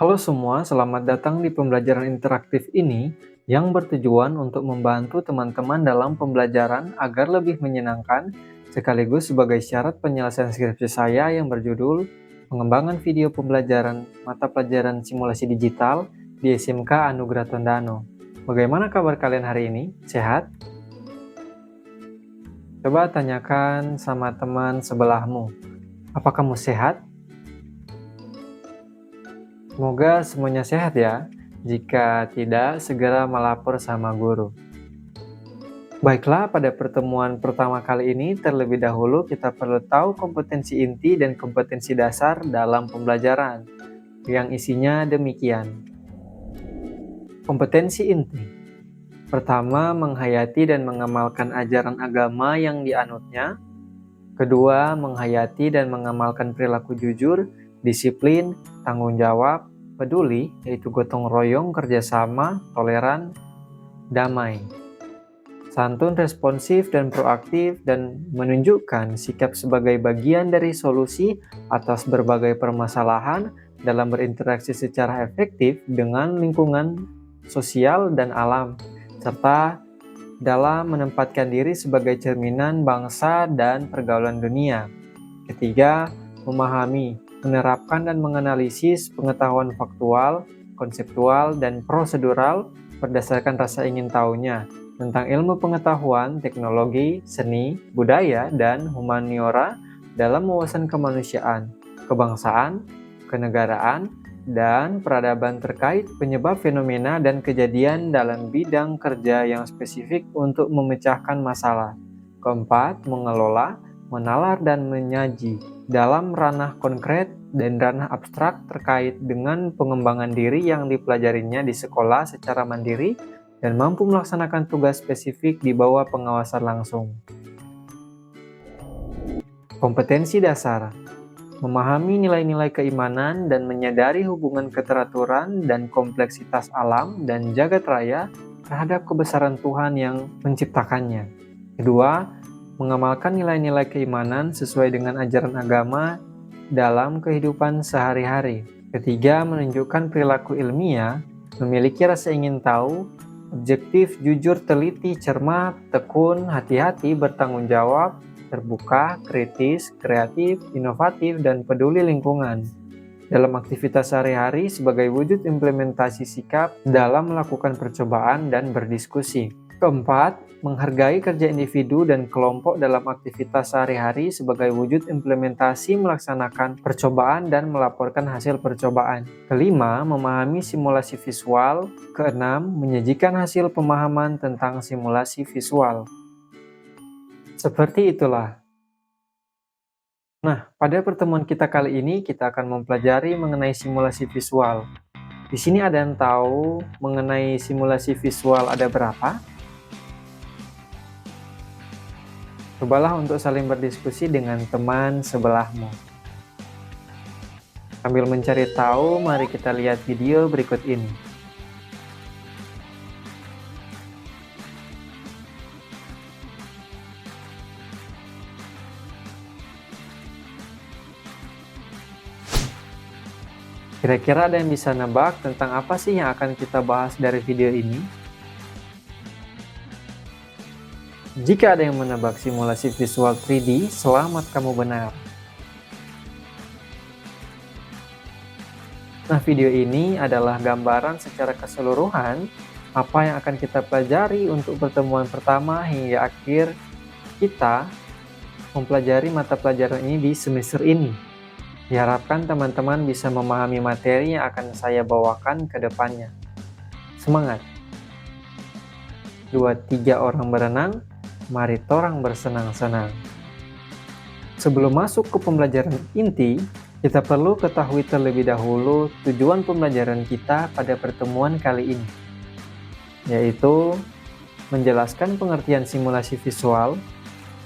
Halo semua, selamat datang di pembelajaran interaktif ini yang bertujuan untuk membantu teman-teman dalam pembelajaran agar lebih menyenangkan, sekaligus sebagai syarat penyelesaian skripsi saya yang berjudul Pengembangan Video Pembelajaran Mata Pelajaran Simulasi Digital di SMK Anugerah Tondano. Bagaimana kabar kalian hari ini? Sehat? Coba tanyakan sama teman sebelahmu, apa kamu sehat? Semoga semuanya sehat ya. Jika tidak, segera melapor sama guru. Baiklah, pada pertemuan pertama kali ini, terlebih dahulu kita perlu tahu kompetensi inti dan kompetensi dasar dalam pembelajaran, yang isinya demikian. Kompetensi inti. Pertama, menghayati dan mengamalkan ajaran agama yang dianutnya. Kedua, menghayati dan mengamalkan perilaku jujur, disiplin, tanggung jawab, peduli, yaitu gotong royong, kerjasama, toleran, damai. Santun, responsif, dan proaktif, dan menunjukkan sikap sebagai bagian dari solusi atas berbagai permasalahan dalam berinteraksi secara efektif dengan lingkungan sosial dan alam, serta dalam menempatkan diri sebagai cerminan bangsa dan pergaulan dunia. Ketiga, memahami, menerapkan dan menganalisis pengetahuan faktual, konseptual, dan prosedural berdasarkan rasa ingin tahunya tentang ilmu pengetahuan, teknologi, seni, budaya, dan humaniora dalam wawasan kemanusiaan, kebangsaan, kenegaraan, dan peradaban terkait penyebab fenomena dan kejadian dalam bidang kerja yang spesifik untuk memecahkan masalah. Keempat, mengelola, menalar, dan menyaji dalam ranah konkret dan ranah abstrak terkait dengan pengembangan diri yang dipelajarinya di sekolah secara mandiri dan mampu melaksanakan tugas spesifik di bawah pengawasan langsung. Kompetensi dasar. Memahami nilai-nilai keimanan dan menyadari hubungan keteraturan dan kompleksitas alam dan jagat raya terhadap kebesaran Tuhan yang menciptakannya. Kedua, mengamalkan nilai-nilai keimanan sesuai dengan ajaran agama dalam kehidupan sehari-hari. Ketiga, menunjukkan perilaku ilmiah, memiliki rasa ingin tahu, objektif, jujur, teliti, cermat, tekun, hati-hati, bertanggung jawab, terbuka, kritis, kreatif, inovatif, dan peduli lingkungan dalam aktivitas sehari-hari sebagai wujud implementasi sikap dalam melakukan percobaan dan berdiskusi. Keempat, menghargai kerja individu dan kelompok dalam aktivitas sehari-hari sebagai wujud implementasi melaksanakan percobaan dan melaporkan hasil percobaan. Kelima, memahami simulasi visual. Keenam, menyajikan hasil pemahaman tentang simulasi visual. Seperti itulah. Nah, pada pertemuan kita kali ini, kita akan mempelajari mengenai simulasi visual. Di sini ada yang tahu mengenai simulasi visual ada berapa? Cobalah untuk saling berdiskusi dengan teman sebelahmu. Sambil mencari tahu, mari kita lihat video berikut ini. Kira-kira ada yang bisa nebak tentang apa sih yang akan kita bahas dari video ini? Jika ada yang menebak simulasi visual 3D, selamat kamu benar. Nah, video ini adalah gambaran secara keseluruhan apa yang akan kita pelajari untuk pertemuan pertama hingga akhir kita mempelajari mata pelajaran ini di semester ini. Diharapkan teman-teman bisa memahami materi yang akan saya bawakan ke depannya. Semangat! 2-3 orang berenang, mari torang bersenang-senang. Sebelum masuk ke pembelajaran inti, kita perlu ketahui terlebih dahulu tujuan pembelajaran kita pada pertemuan kali ini, yaitu menjelaskan pengertian simulasi visual,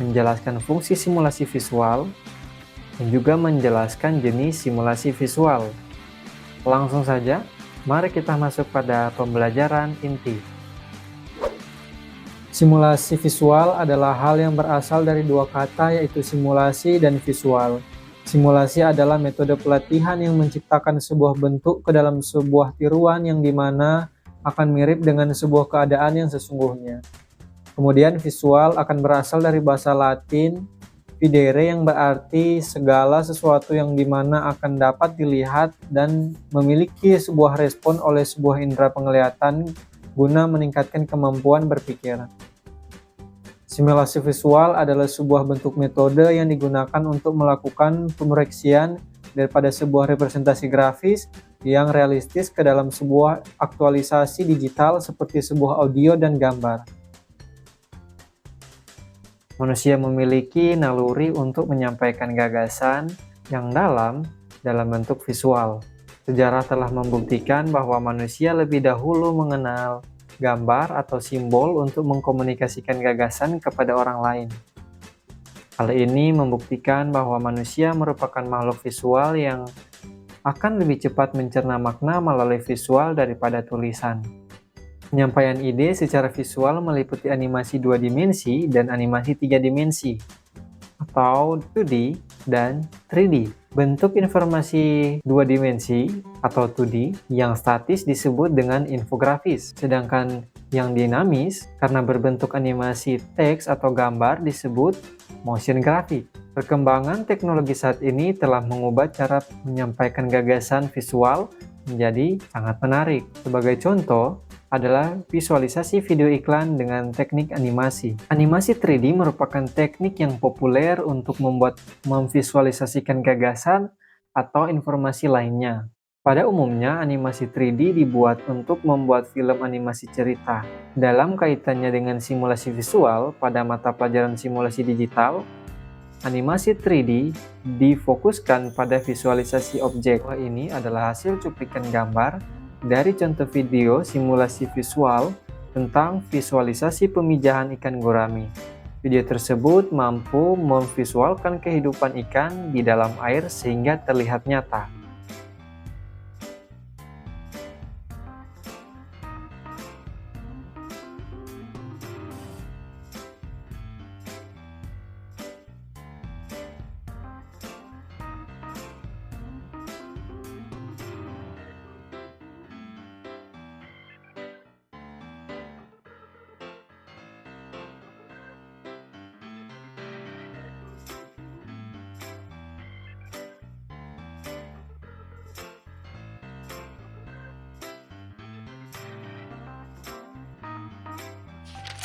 menjelaskan fungsi simulasi visual, dan juga menjelaskan jenis simulasi visual. Langsung saja, mari kita masuk pada pembelajaran inti. Simulasi visual adalah hal yang berasal dari dua kata, yaitu simulasi dan visual. Simulasi adalah metode pelatihan yang menciptakan sebuah bentuk ke dalam sebuah tiruan yang dimana akan mirip dengan sebuah keadaan yang sesungguhnya. Kemudian visual akan berasal dari bahasa Latin videre yang berarti segala sesuatu yang dimana akan dapat dilihat dan memiliki sebuah respon oleh sebuah indera penglihatan guna meningkatkan kemampuan berpikir. Simulasi visual adalah sebuah bentuk metode yang digunakan untuk melakukan pemereksian daripada sebuah representasi grafis yang realistis ke dalam sebuah aktualisasi digital seperti sebuah audio dan gambar. Manusia memiliki naluri untuk menyampaikan gagasan yang dalam bentuk visual. Sejarah telah membuktikan bahwa manusia lebih dahulu mengenal gambar atau simbol untuk mengkomunikasikan gagasan kepada orang lain. Hal ini membuktikan bahwa manusia merupakan makhluk visual yang akan lebih cepat mencerna makna melalui visual daripada tulisan. Penyampaian ide secara visual meliputi animasi 2 dimensi dan animasi 3 dimensi, atau 2D dan 3D. Bentuk informasi 2 dimensi atau 2D yang statis disebut dengan infografis, sedangkan yang dinamis karena berbentuk animasi teks atau gambar disebut motion graphic. Perkembangan teknologi saat ini telah mengubah cara menyampaikan gagasan visual menjadi sangat menarik. Sebagai contoh adalah visualisasi video iklan dengan teknik animasi. Animasi 3D merupakan teknik yang populer untuk memvisualisasikan gagasan atau informasi lainnya. Pada umumnya, animasi 3D dibuat untuk membuat film animasi cerita. Dalam kaitannya dengan simulasi visual pada mata pelajaran simulasi digital, animasi 3D difokuskan pada visualisasi objek. Ini adalah hasil cuplikan gambar dari contoh video simulasi visual tentang visualisasi pemijahan ikan gurami. Video tersebut mampu memvisualkan kehidupan ikan di dalam air sehingga terlihat nyata.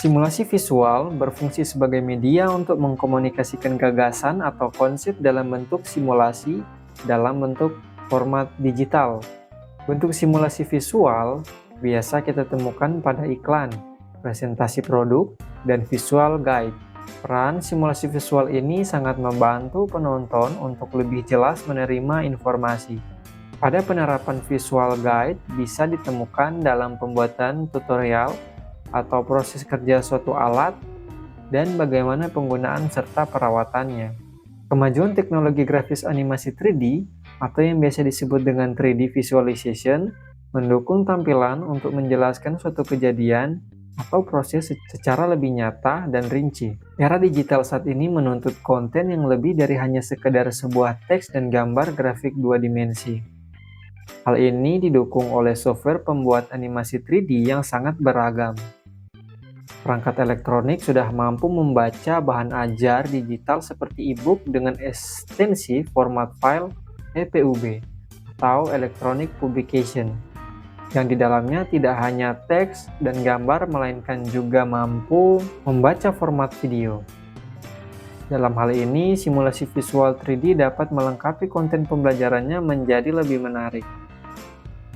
Simulasi visual berfungsi sebagai media untuk mengkomunikasikan gagasan atau konsep dalam bentuk simulasi dalam bentuk format digital. Bentuk simulasi visual biasa kita temukan pada iklan, presentasi produk, dan visual guide. Peran simulasi visual ini sangat membantu penonton untuk lebih jelas menerima informasi. Pada penerapan visual guide bisa ditemukan dalam pembuatan tutorial atau proses kerja suatu alat, dan bagaimana penggunaan serta perawatannya. Kemajuan teknologi grafis animasi 3D, atau yang biasa disebut dengan 3D visualization, mendukung tampilan untuk menjelaskan suatu kejadian atau proses secara lebih nyata dan rinci. Era digital saat ini menuntut konten yang lebih dari hanya sekedar sebuah teks dan gambar grafik 2 dimensi. Hal ini didukung oleh software pembuat animasi 3D yang sangat beragam. Perangkat elektronik sudah mampu membaca bahan ajar digital seperti e-book dengan ekstensi format file EPUB atau Electronic Publication, yang di dalamnya tidak hanya teks dan gambar melainkan juga mampu membaca format video. Dalam hal ini, simulasi visual 3D dapat melengkapi konten pembelajarannya menjadi lebih menarik.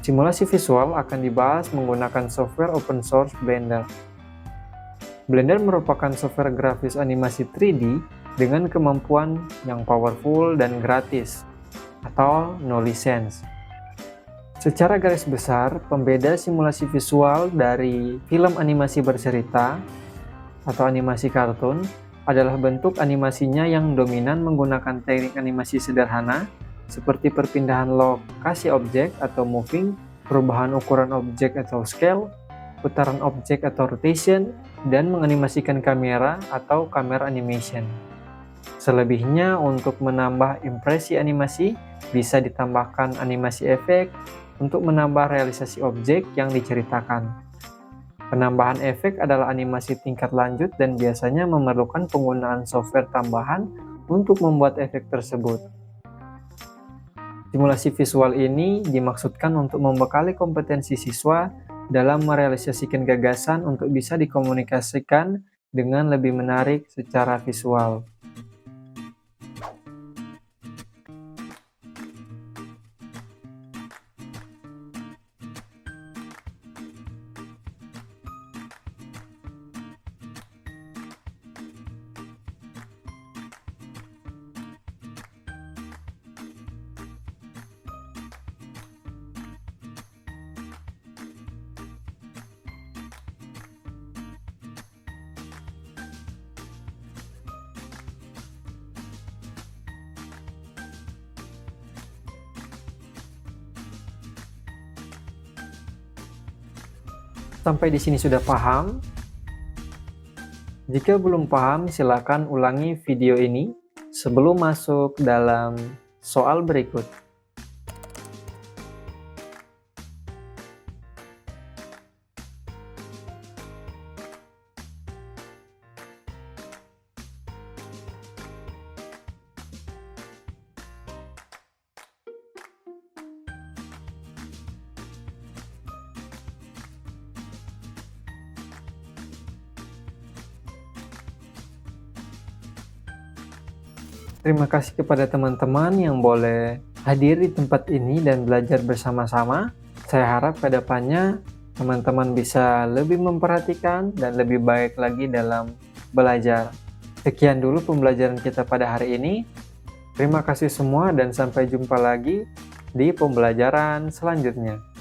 Simulasi visual akan dibahas menggunakan software open source Blender. Blender merupakan software grafis animasi 3D dengan kemampuan yang powerful dan gratis, atau no license. Secara garis besar, pembeda simulasi visual dari film animasi bercerita atau animasi kartun adalah bentuk animasinya yang dominan menggunakan teknik animasi sederhana seperti perpindahan lokasi objek atau moving, perubahan ukuran objek atau scale, putaran objek atau rotation, dan menganimasikan kamera atau camera animation. Selebihnya, untuk menambah impresi animasi, bisa ditambahkan animasi efek untuk menambah realisasi objek yang diceritakan. Penambahan efek adalah animasi tingkat lanjut dan biasanya memerlukan penggunaan software tambahan untuk membuat efek tersebut. Simulasi visual ini dimaksudkan untuk membekali kompetensi siswa dalam merealisasikan gagasan untuk bisa dikomunikasikan dengan lebih menarik secara visual. Sampai di sini sudah paham? Jika belum paham, silakan ulangi video ini sebelum masuk dalam soal berikut. Terima kasih kepada teman-teman yang boleh hadir di tempat ini dan belajar bersama-sama. Saya harap ke depannya teman-teman bisa lebih memperhatikan dan lebih baik lagi dalam belajar. Sekian dulu pembelajaran kita pada hari ini. Terima kasih semua dan sampai jumpa lagi di pembelajaran selanjutnya.